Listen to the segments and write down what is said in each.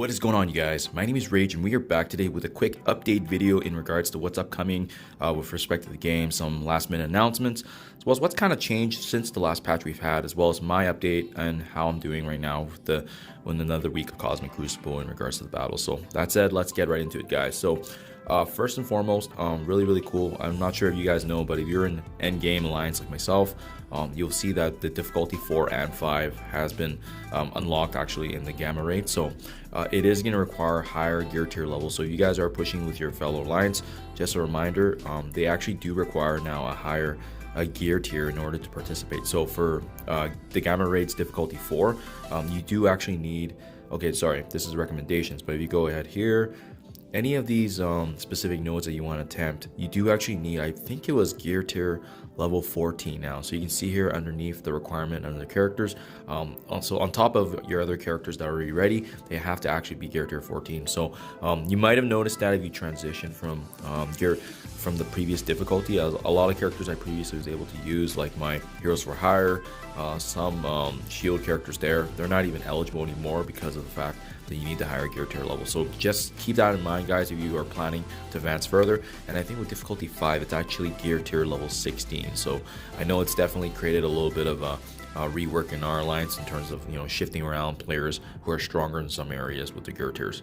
What is going on, you guys? My name is Rayge, and we are back today with a quick update video in regards to what's upcoming with respect to the game, some last minute announcements, as well as what's kind of changed since the last patch we've had, as well as my update and how I'm doing right now with another week of Cosmic Crucible in regards to the battle. So that said, let's get right into it, guys. So first and foremost, really cool. I'm not sure if you guys know, but if you're in endgame alliance like myself, you'll see that the difficulty 4 and 5 has been unlocked actually in the gamma rate. So it is going to require higher gear tier levels. So if you guys are pushing with your fellow alliance, just a reminder, they actually do require now a higher gear tier in order to participate. So for the gamma rates difficulty 4, you do actually need, okay, sorry, this is recommendations, but if you go ahead here, any of these specific nodes that you want to attempt, you do actually need, I think it was gear tier level 14 now. So you can see here underneath the requirement under the characters. Also on top of your other characters that are already ready, they have to actually be gear tier 14. So you might have noticed that if you transition from the previous difficulty, a lot of characters I previously was able to use, like my Heroes for Hire, some shield characters they're not even eligible anymore because of the fact that you need the higher gear tier level. So just keep that in mind, guys, if you are planning to advance further. And I think with difficulty 5, it's actually gear tier level 16. So I know it's definitely created a little bit of a rework in our alliance in terms of, you know, shifting around players who are stronger in some areas with the gear tiers.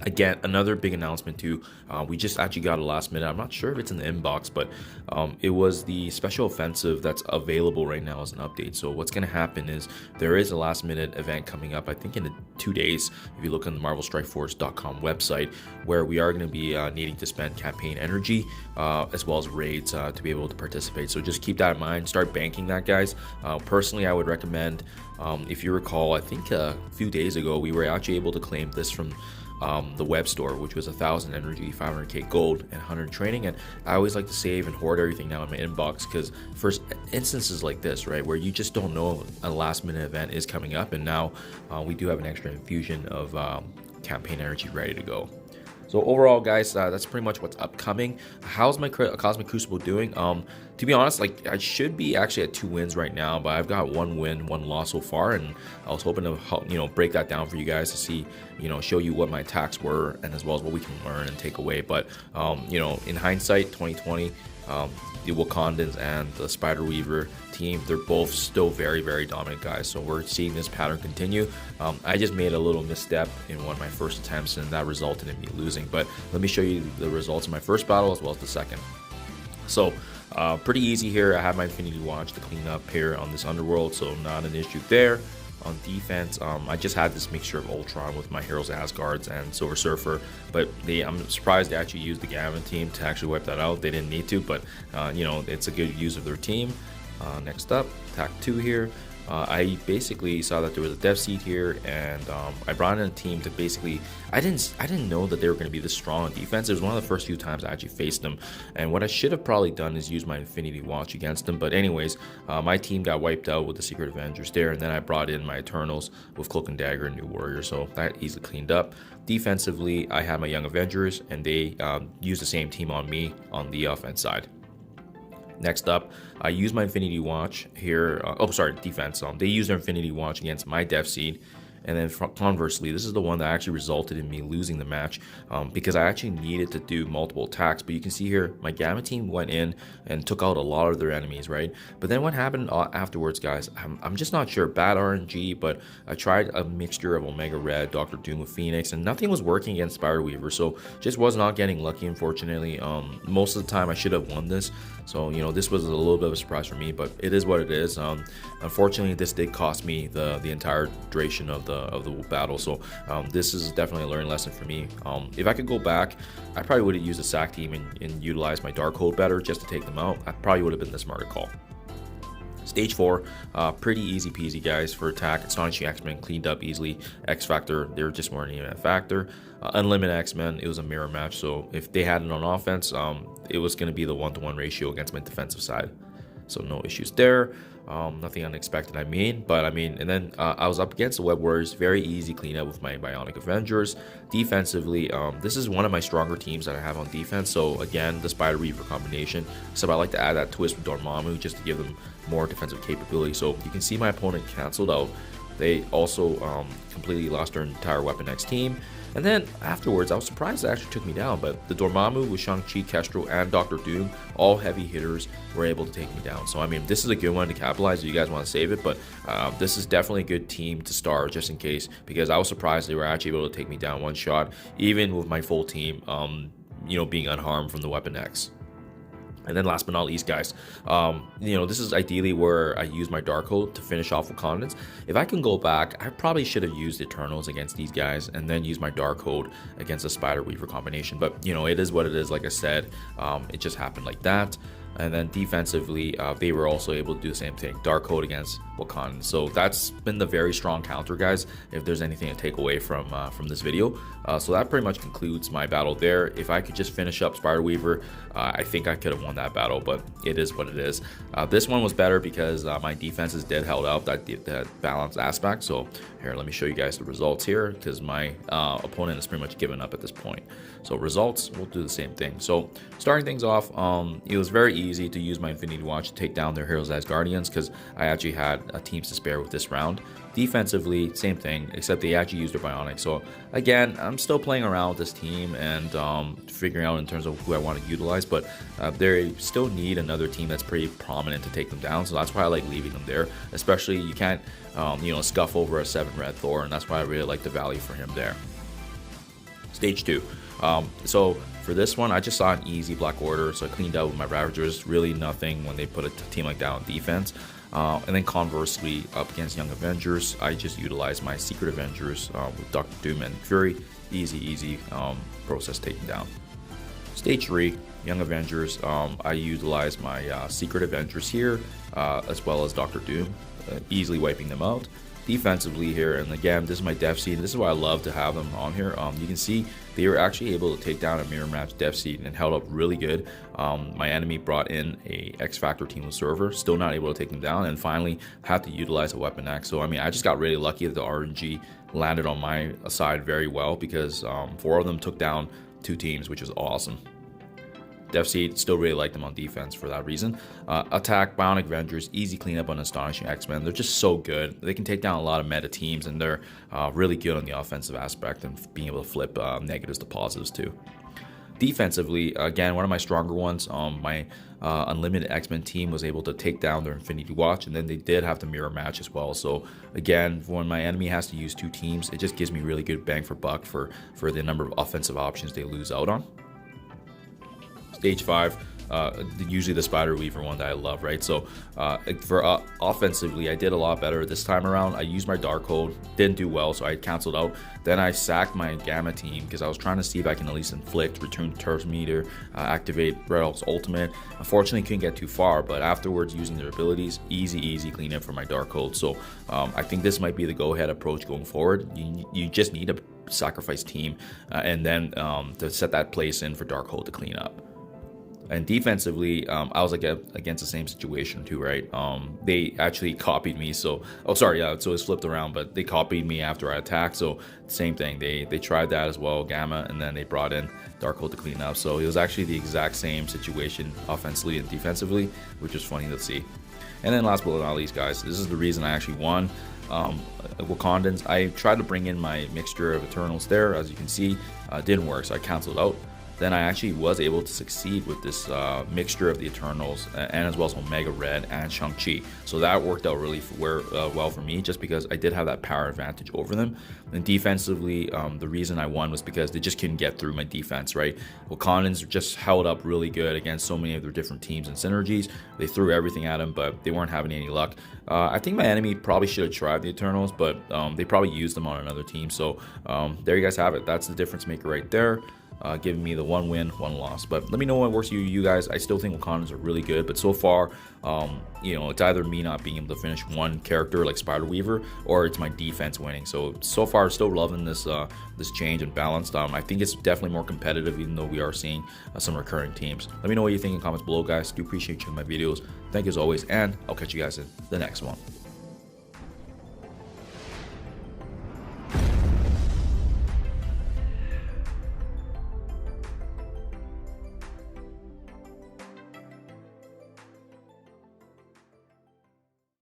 Again, another big announcement too, we just actually got a last minute, I'm not sure if it's in the inbox, but it was the special offensive that's available right now as an update. So what's going to happen is there is a last minute event coming up, I think in 2 days, if you look on the marvelstrikeforce.com website, where we are going to be needing to spend campaign energy as well as raids to be able to participate. So just keep that in mind, start banking that, guys. Personally, I would recommend, if you recall, I think a few days ago we were actually able to claim this from the web store, which was 1,000 energy, 500k gold, and 100 training. And I always like to save and hoard everything now in my inbox, because for instances like this, right, where you just don't know a last minute event is coming up, and now we do have an extra infusion of campaign energy ready to go. So overall, guys, that's pretty much what's upcoming. How's my Cosmic Crucible doing? To be honest, like, I should be actually at 2 wins right now, but I've got 1 win, 1 loss so far, and I was hoping to help, you know, break that down for you guys to see, you know, show you what my attacks were, and as well as what we can learn and take away. But you know, in hindsight, 2020, the Wakandans and the Spider Weaver team, they're both still very dominant, guys. So we're seeing this pattern continue. I just made a little misstep in one of my first attempts, and that resulted in me losing. But let me show you the results of my first battle as well as the second. So pretty easy here. I have my Infinity Watch to clean up here on this underworld, so not an issue there. On defense, I just had this mixture of Ultron with my Heroes Asgards and Silver Surfer, but I'm surprised they actually used the Gamma team to actually wipe that out. They didn't need to, but you know, it's a good use of their team. Next up, attack 2 here. I basically saw that there was a dev seed here, and I brought in a team to basically, I didn't know that they were going to be this strong on defense. It was one of the first few times I actually faced them, and what I should have probably done is use my Infinity Watch against them. But anyways, my team got wiped out with the Secret Avengers there, and then I brought in my Eternals with Cloak and Dagger and New Warrior, so that easily cleaned up. Defensively, I had my Young Avengers, and they used the same team on me on the offense side. Next up, I use my Infinity Watch here. Defense. They use their Infinity Watch against my Death Seed. And then conversely, this is the one that actually resulted in me losing the match, because I actually needed to do multiple attacks. But you can see here, my Gamma team went in and took out a lot of their enemies, right? But then what happened afterwards, guys, I'm just not sure. Bad RNG, but I tried a mixture of Omega Red, Doctor Doom with Phoenix, and nothing was working against Spider Weaver. So just was not getting lucky, unfortunately. Most of the time I should have won this. So, you know, this was a little bit of a surprise for me, but it is what it is. Unfortunately, this did cost me the entire duration of the battle. So this is definitely a learning lesson for me. If I could go back, I probably would have used a SAC team and utilized my Darkhold better just to take them out. I probably would have been the smarter call. Stage 4, pretty easy peasy, guys, for attack. Astonishing X-Men cleaned up easily. X-Factor, they just weren't even a factor. Unlimited X-Men, it was a mirror match, so if they had it on offense, it was going to be the 1-to-1 ratio against my defensive side. So no issues there. Nothing unexpected, and then I was up against the Web Warriors. Very easy cleanup with my Bionic Avengers. Defensively, this is one of my stronger teams that I have on defense. So again, the Spider Weaver combination. So I like to add that twist with Dormammu just to give them more defensive capability. So you can see my opponent canceled out They also completely lost their entire Weapon X team. And then afterwards, I was surprised it actually took me down, but the Dormammu with Shang-Chi, Kestrel, and Doctor Doom, all heavy hitters, were able to take me down. So I mean, this is a good one to capitalize if you guys want to save it, but this is definitely a good team to start just in case, because I was surprised they were actually able to take me down one shot, even with my full team, you know, being unharmed from the Weapon X. And then last but not least, guys, you know, this is ideally where I use my Darkhold to finish off Wakandans. If I can go back, I probably should have used Eternals against these guys and then use my Darkhold against the Spider Weaver combination. But, you know, it is what it is. Like I said, it just happened like that. And then defensively, they were also able to do the same thing. Darkhold against Wakandan. So that's been the very strong counter, guys, if there's anything to take away from this video. So that pretty much concludes my battle there. If I could just finish up Spider Weaver, I think I could have won that battle, but it is what it is. This one was better because my defenses did held out that balance aspect. So here, let me show you guys the results here, because my opponent has pretty much given up at this point. So results, we'll do the same thing. So starting things off, it was very easy to use my Infinity Watch to take down their Heroes as Guardians, because I actually had teams to spare with this round. Defensively, same thing, except they actually used their Bionic. So again, I'm still playing around with this team and figuring out in terms of who I want to utilize, but they still need another team that's pretty prominent to take them down. So that's why I like leaving them there, especially you can't you know, scuff over a 7 red Thor, and that's why I really like the value for him there. Stage 2. So for this one, I just saw an easy Black Order, so I cleaned out with my Ravagers. Really nothing when they put a team like that on defense. And then conversely, up against Young Avengers, I just utilized my Secret Avengers with Doctor Doom and Fury. Easy process taken down. Stage 3, Young Avengers, I utilized my Secret Avengers here, as well as Doctor Doom, easily wiping them out. Defensively here, and again, this is my Death Seed. This is why I love to have them on here. You can see they were actually able to take down a mirror match Death Seed and held up really good. My enemy brought in a X Factor team with Server, still not able to take them down, and finally had to utilize a Weapon X. So I mean, I just got really lucky that the RNG landed on my side very well, because 4 of them took down 2 teams, which was awesome. Death Seed, still really like them on defense for that reason. Attack, Bionic Avengers, easy cleanup on Astonishing X-Men. They're just so good. They can take down a lot of meta teams, and they're really good on the offensive aspect and being able to flip negatives to positives too. Defensively, again, one of my stronger ones, my Unlimited X-Men team was able to take down their Infinity Watch, and then they did have the mirror match as well. So again, when my enemy has to use 2 teams, it just gives me really good bang for buck for the number of offensive options they lose out on. Stage 5, usually the Spider Weaver one that I love, right? So for offensively, I did a lot better this time around. I used my Darkhold, didn't do well, so I canceled out. Then I sacked my Gamma team because I was trying to see if I can at least inflict, return Turf Meter, activate Red Hulk's ultimate. Unfortunately, couldn't get too far, but afterwards, using their abilities, easy cleanup for my Darkhold. So I think this might be the go-ahead approach going forward. You just need a sacrifice team and then to set that place in for Darkhold to clean up. And defensively, I was like against the same situation too, right? They actually copied me, so so it's flipped around, but they copied me after I attacked. So same thing, they tried that as well, Gamma, and then they brought in Darkhold to clean up. So it was actually the exact same situation offensively and defensively, which was funny to see. And then last but not least, guys, this is the reason I actually won. Wakandans, I tried to bring in my mixture of Eternals there, as you can see, didn't work, so I canceled out. Then I actually was able to succeed with this mixture of the Eternals and as well as Omega Red and Shang-Chi. So that worked out really well for me, just because I did have that power advantage over them. And defensively, the reason I won was because they just couldn't get through my defense, right? Wakandans just held up really good against so many of their different teams and synergies. They threw everything at them, but they weren't having any luck. I think my enemy probably should have tried the Eternals, but they probably used them on another team. So there you guys have it. That's the difference maker right there. Giving me the 1 win, 1 loss. But let me know what works for you guys. I still think Wakandans are really good, but so far, you know, it's either me not being able to finish one character like Spider Weaver, or it's my defense winning. So far, still loving this this change and balance. I think it's definitely more competitive, even though we are seeing some recurring teams. Let me know what you think in the comments below, guys. Do appreciate you in my videos. Thank you as always, and I'll catch you guys in the next one.